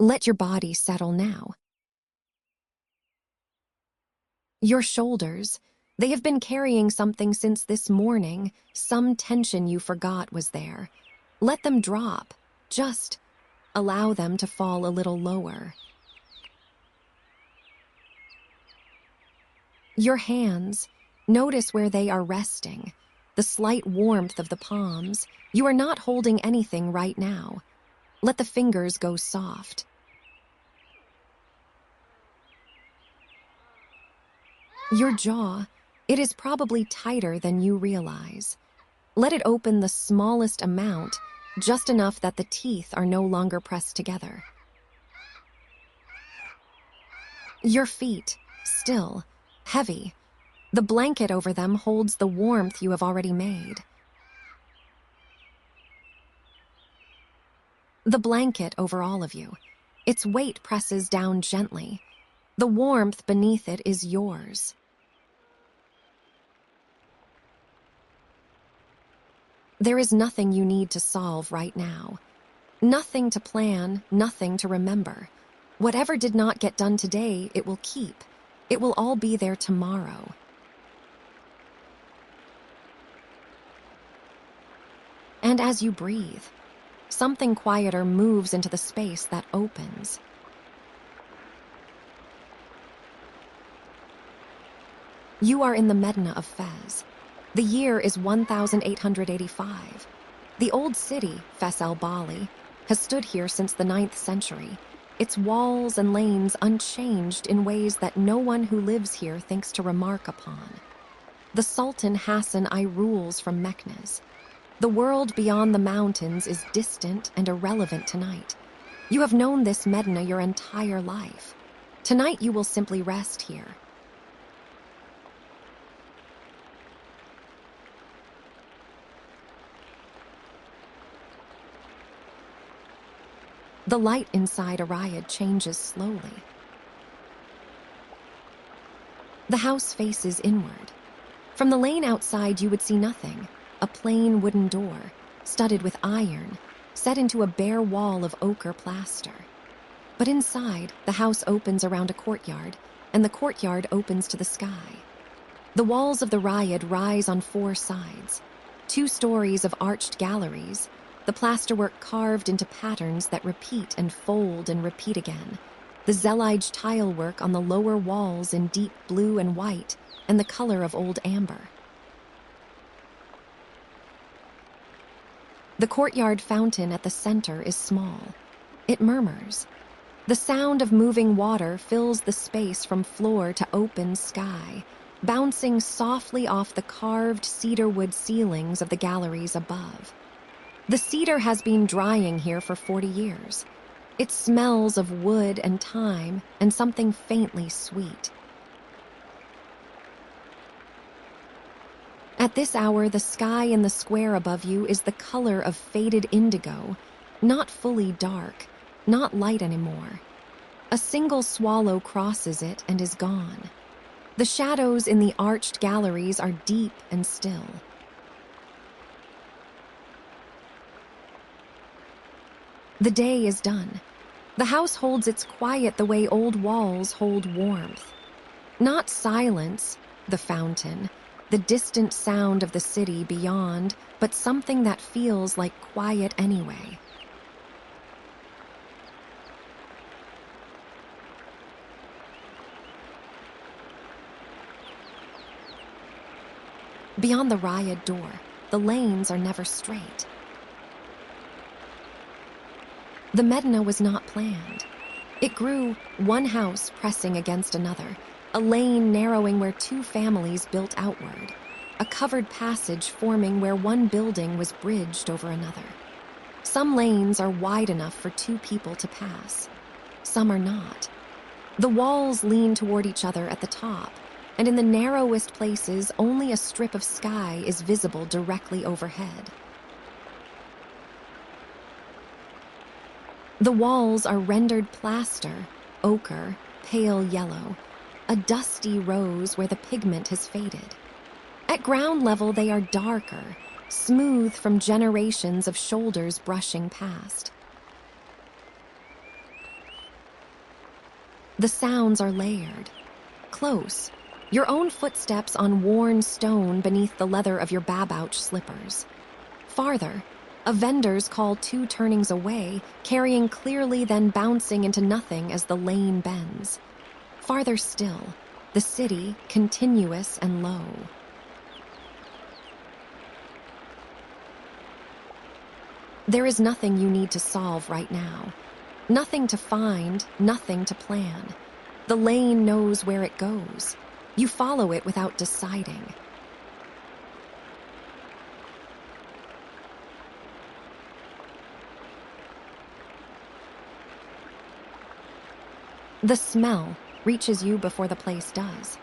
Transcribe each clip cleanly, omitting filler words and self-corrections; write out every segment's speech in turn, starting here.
Let your body settle now. Your shoulders, they have been carrying something since this morning, some tension you forgot was there. Let them drop. Just allow them to fall a little lower. Your hands, notice where they are resting, the slight warmth of the palms. You are not holding anything right now. Let the fingers go soft. Your jaw, it is probably tighter than you realize. Let it open the smallest amount, just enough that the teeth are no longer pressed together. Your feet, still, heavy. The blanket over them holds the warmth you have already made. The blanket over all of you. Its weight presses down gently. The warmth beneath it is yours. There is nothing you need to solve right now. Nothing to plan, nothing to remember. Whatever did not get done today, it will keep. It will all be there tomorrow. And as you breathe, something quieter moves into the space that opens. You are in the Medina of Fes. The year is 1885. The old city, Fes el Bali, has stood here since the 9th century, its walls and lanes unchanged in ways that no one who lives here thinks to remark upon. The Sultan Hassan I rules from Meknes. The world beyond the mountains is distant and irrelevant tonight. You have known this Medina your entire life. Tonight you will simply rest here. The light inside a riad changes slowly. The house faces inward. From the lane outside you would see nothing, a plain wooden door, studded with iron, set into a bare wall of ochre plaster. But inside, the house opens around a courtyard, and the courtyard opens to the sky. The walls of the riad rise on 4 sides, 2 stories of arched galleries, the plasterwork carved into patterns that repeat and fold and repeat again, the zellige tile work on the lower walls in deep blue and white and the color of old amber. The courtyard fountain at the center is small. It murmurs. The sound of moving water fills the space from floor to open sky, bouncing softly off the carved cedar-wood ceilings of the galleries above. The cedar has been drying here for 40 years. It smells of wood and thyme and something faintly sweet. At this hour, the sky in the square above you is the color of faded indigo, not fully dark, not light anymore. A single swallow crosses it and is gone. The shadows in the arched galleries are deep and still. The day is done. The house holds its quiet the way old walls hold warmth. Not silence, the fountain, the distant sound of the city beyond, but something that feels like quiet anyway. Beyond the riad door, the lanes are never straight. The Medina was not planned. It grew, one house pressing against another, a lane narrowing where 2 families built outward, a covered passage forming where one building was bridged over another. Some lanes are wide enough for 2 people to pass. Some are not. The walls lean toward each other at the top, and in the narrowest places, only a strip of sky is visible directly overhead. The walls are rendered plaster, ochre, pale yellow, a dusty rose where the pigment has faded. At ground level, they are darker, smooth from generations of shoulders brushing past. The sounds are layered. Close, your own footsteps on worn stone beneath the leather of your babouch slippers. Farther, a vendor's call 2 turnings away, carrying clearly then bouncing into nothing as the lane bends. Farther still, the city, continuous and low. There is nothing you need to solve right now. Nothing to find, nothing to plan. The lane knows where it goes. You follow it without deciding. The smell reaches you before the place does.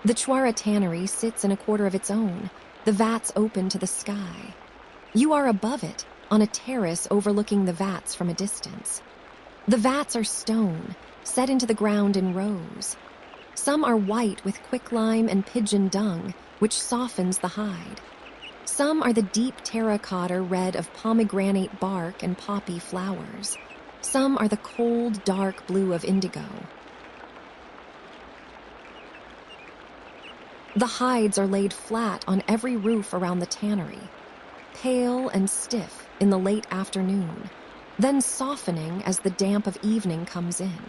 The Chwara tannery sits in a quarter of its own, the vats open to the sky. You are above it, on a terrace overlooking the vats from a distance. The vats are stone, set into the ground in rows. Some are white with quicklime and pigeon dung, which softens the hide. Some are the deep terracotta red of pomegranate bark and poppy flowers. Some are the cold, dark blue of indigo. The hides are laid flat on every roof around the tannery, pale and stiff in the late afternoon, then softening as the damp of evening comes in.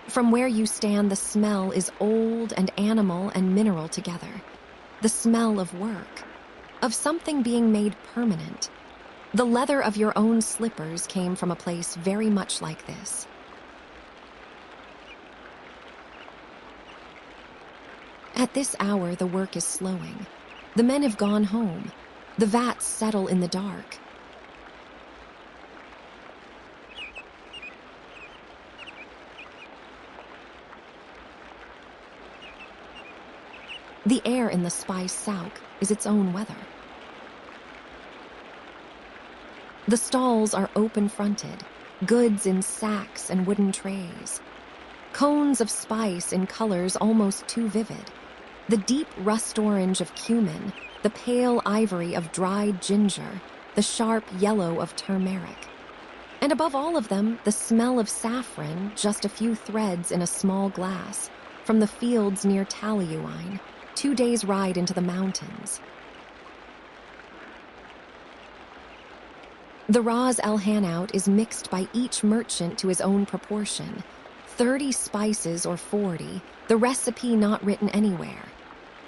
From where you stand, the smell is old and animal and mineral together. The smell of work, of something being made permanent. The leather of your own slippers came from a place very much like this. At this hour, the work is slowing. The men have gone home. The vats settle in the dark. The air in the spice souk is its own weather. The stalls are open-fronted, goods in sacks and wooden trays. Cones of spice in colors almost too vivid. The deep rust orange of cumin, the pale ivory of dried ginger, the sharp yellow of turmeric. And above all of them, the smell of saffron, just a few threads in a small glass, from the fields near Taliuine, 2 days' ride into the mountains. The Ras El Hanout is mixed by each merchant to his own proportion. 30 spices or 40, the recipe not written anywhere.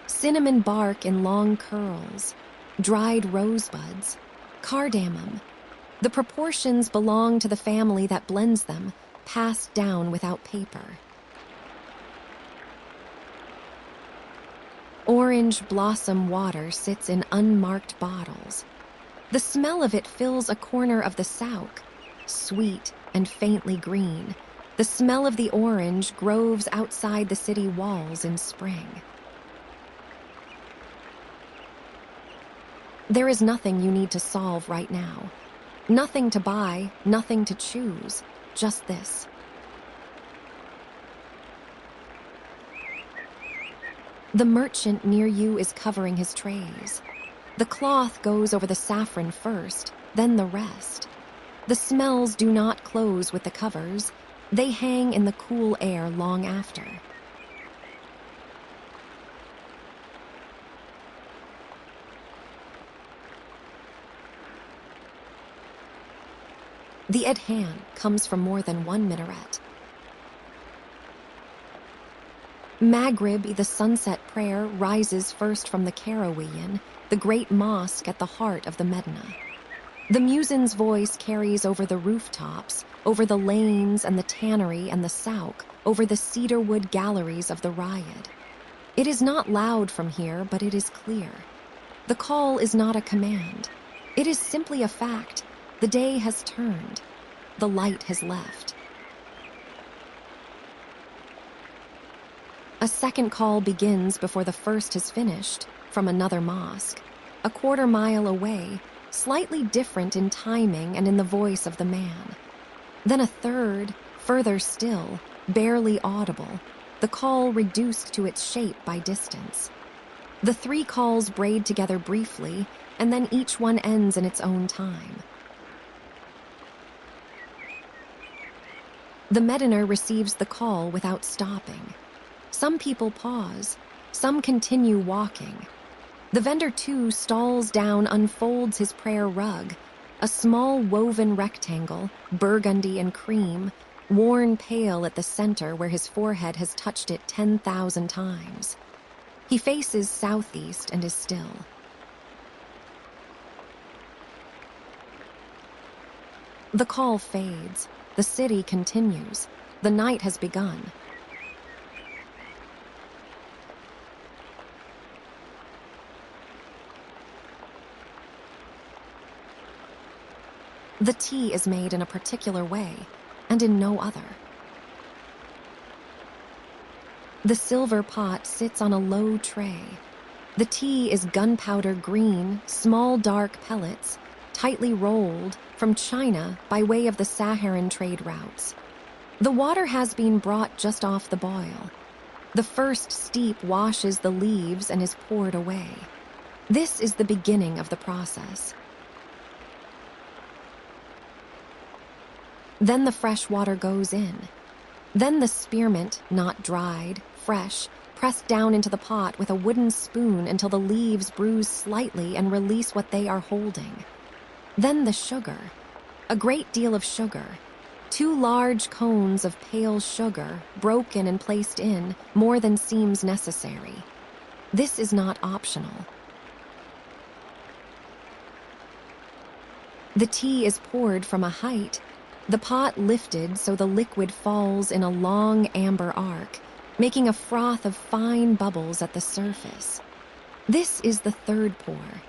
Cinnamon bark in long curls, dried rosebuds, cardamom. The proportions belong to the family that blends them, passed down without paper. Orange blossom water sits in unmarked bottles. The smell of it fills a corner of the souk, sweet and faintly green. The smell of the orange grows outside the city walls in spring. There is nothing you need to solve right now. Nothing to buy, nothing to choose, just this. The merchant near you is covering his trays. The cloth goes over the saffron first, then the rest. The smells do not close with the covers. They hang in the cool air long after. The adhan comes from more than one minaret. Maghrib, the sunset prayer, rises first from the Karawiyan, the great mosque at the heart of the Medina. The muezzin's voice carries over the rooftops, over the lanes and the tannery and the souk, over the cedar-wood galleries of the riad. It is not loud from here, but it is clear. The call is not a command. It is simply a fact. The day has turned. The light has left. A second call begins before the first has finished, from another mosque, a quarter mile away, slightly different in timing and in the voice of the man. Then a third, further still, barely audible, the call reduced to its shape by distance. The 3 calls braid together briefly, and then each one ends in its own time. The Medina receives the call without stopping. Some people pause, some continue walking. The vendor too stalls down, unfolds his prayer rug, a small woven rectangle, burgundy and cream, worn pale at the center where his forehead has touched it 10,000 times. He faces southeast and is still. The call fades. The city continues. The night has begun. The tea is made in a particular way, and in no other. The silver pot sits on a low tray. The tea is gunpowder green, small dark pellets, tightly rolled, from China by way of the Saharan trade routes. The water has been brought just off the boil. The first steep washes the leaves and is poured away. This is the beginning of the process. Then the fresh water goes in. Then the spearmint, not dried, fresh, pressed down into the pot with a wooden spoon until the leaves bruise slightly and release what they are holding. Then the sugar, a great deal of sugar. 2 large cones of pale sugar, broken and placed in, more than seems necessary. This is not optional. The tea is poured from a height, the pot lifted so the liquid falls in a long amber arc, making a froth of fine bubbles at the surface. This is the third pour.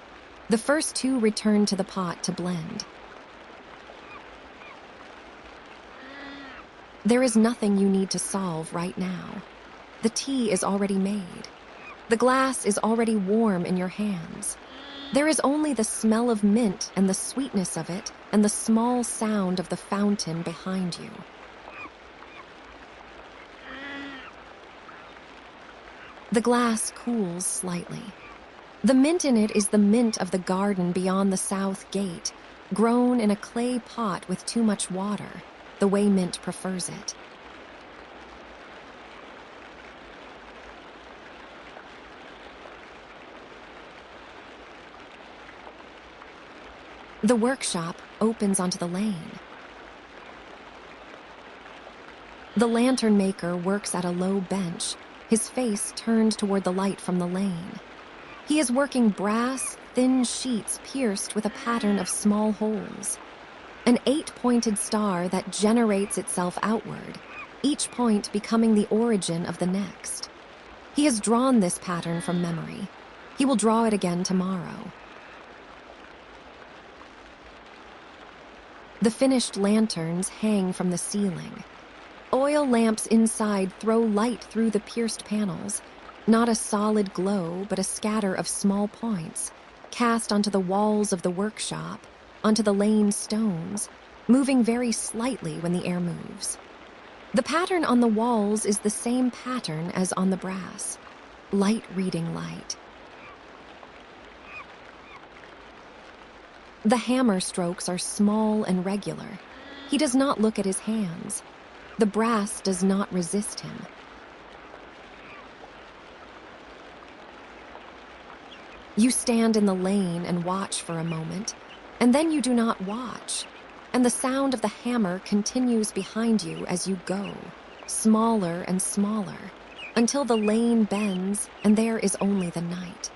The first 2 return to the pot to blend. There is nothing you need to solve right now. The tea is already made. The glass is already warm in your hands. There is only the smell of mint and the sweetness of it and the small sound of the fountain behind you. The glass cools slightly. The mint in it is the mint of the garden beyond the south gate, grown in a clay pot with too much water, the way mint prefers it. The workshop opens onto the lane. The lantern maker works at a low bench, his face turned toward the light from the lane. He is working brass, thin sheets pierced with a pattern of small holes. An 8-pointed star that generates itself outward, each point becoming the origin of the next. He has drawn this pattern from memory. He will draw it again tomorrow. The finished lanterns hang from the ceiling. Oil lamps inside throw light through the pierced panels, not a solid glow, but a scatter of small points, cast onto the walls of the workshop, onto the lane stones, moving very slightly when the air moves. The pattern on the walls is the same pattern as on the brass, light reading light. The hammer strokes are small and regular. He does not look at his hands. The brass does not resist him. You stand in the lane and watch for a moment, and then you do not watch, and the sound of the hammer continues behind you as you go, smaller and smaller, until the lane bends and there is only the night.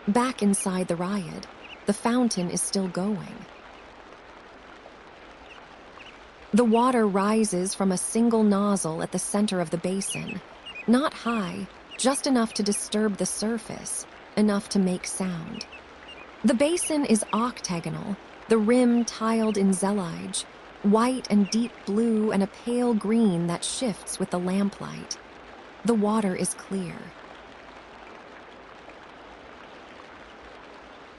Back inside the riad, the fountain is still going. The water rises from a single nozzle at the center of the basin, not high, just enough to disturb the surface, enough to make sound. The basin is octagonal, the rim tiled in zellige, white and deep blue and a pale green that shifts with the lamplight. The water is clear.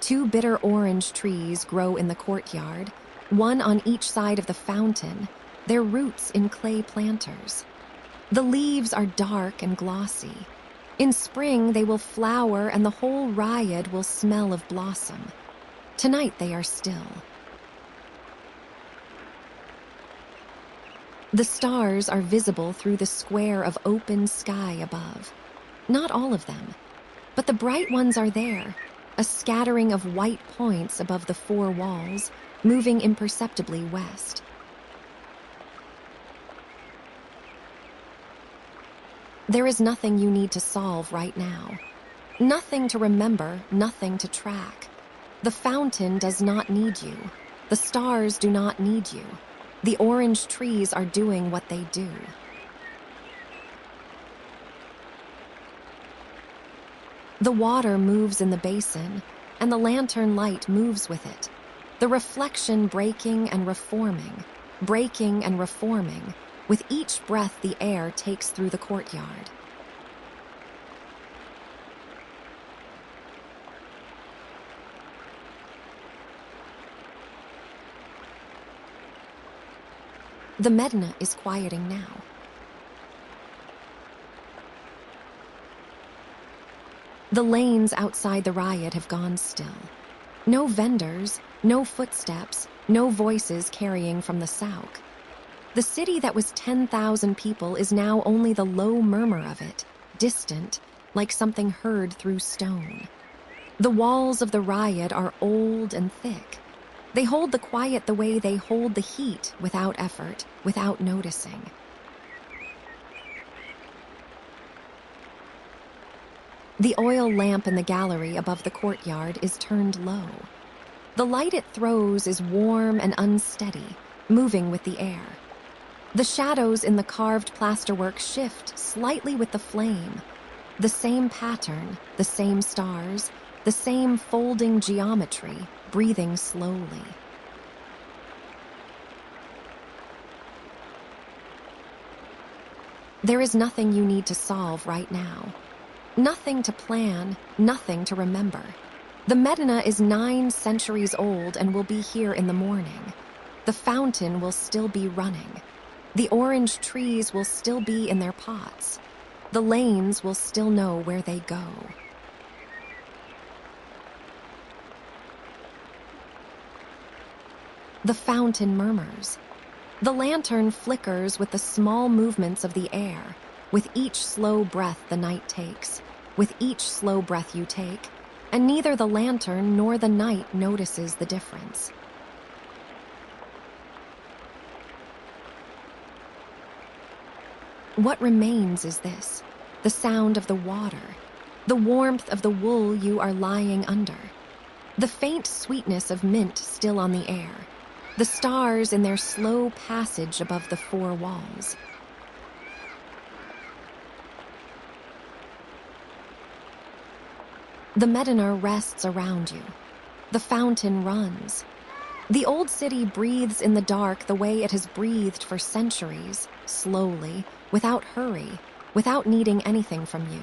2 bitter orange trees grow in the courtyard, one on each side of the fountain, their roots in clay planters. The leaves are dark and glossy. In spring, they will flower and the whole riad will smell of blossom. Tonight, they are still. The stars are visible through the square of open sky above. Not all of them, but the bright ones are there, a scattering of white points above the four walls, moving imperceptibly west. There is nothing you need to solve right now. Nothing to remember, nothing to track. The fountain does not need you. The stars do not need you. The orange trees are doing what they do. The water moves in the basin, and the lantern light moves with it. The reflection breaking and reforming, with each breath the air takes through the courtyard. The Medina is quieting now. The lanes outside the riad have gone still. No vendors, no footsteps, no voices carrying from the souk. The city that was 10,000 people is now only the low murmur of it, distant, like something heard through stone. The walls of the riad are old and thick. They hold the quiet the way they hold the heat, without effort, without noticing. The oil lamp in the gallery above the courtyard is turned low. The light it throws is warm and unsteady, moving with the air. The shadows in the carved plasterwork shift slightly with the flame. The same pattern, the same stars, the same folding geometry, breathing slowly. There is nothing you need to solve right now. Nothing to plan, nothing to remember. The Medina is 9 centuries old and will be here in the morning. The fountain will still be running. The orange trees will still be in their pots. The lanes will still know where they go. The fountain murmurs. The lantern flickers with the small movements of the air, with each slow breath the night takes, with each slow breath you take, and neither the lantern nor the night notices the difference. What remains is this, the sound of the water, the warmth of the wool you are lying under, the faint sweetness of mint still on the air, the stars in their slow passage above the four walls. The Medina rests around you. The fountain runs. The old city breathes in the dark the way it has breathed for centuries, slowly, without hurry, without needing anything from you.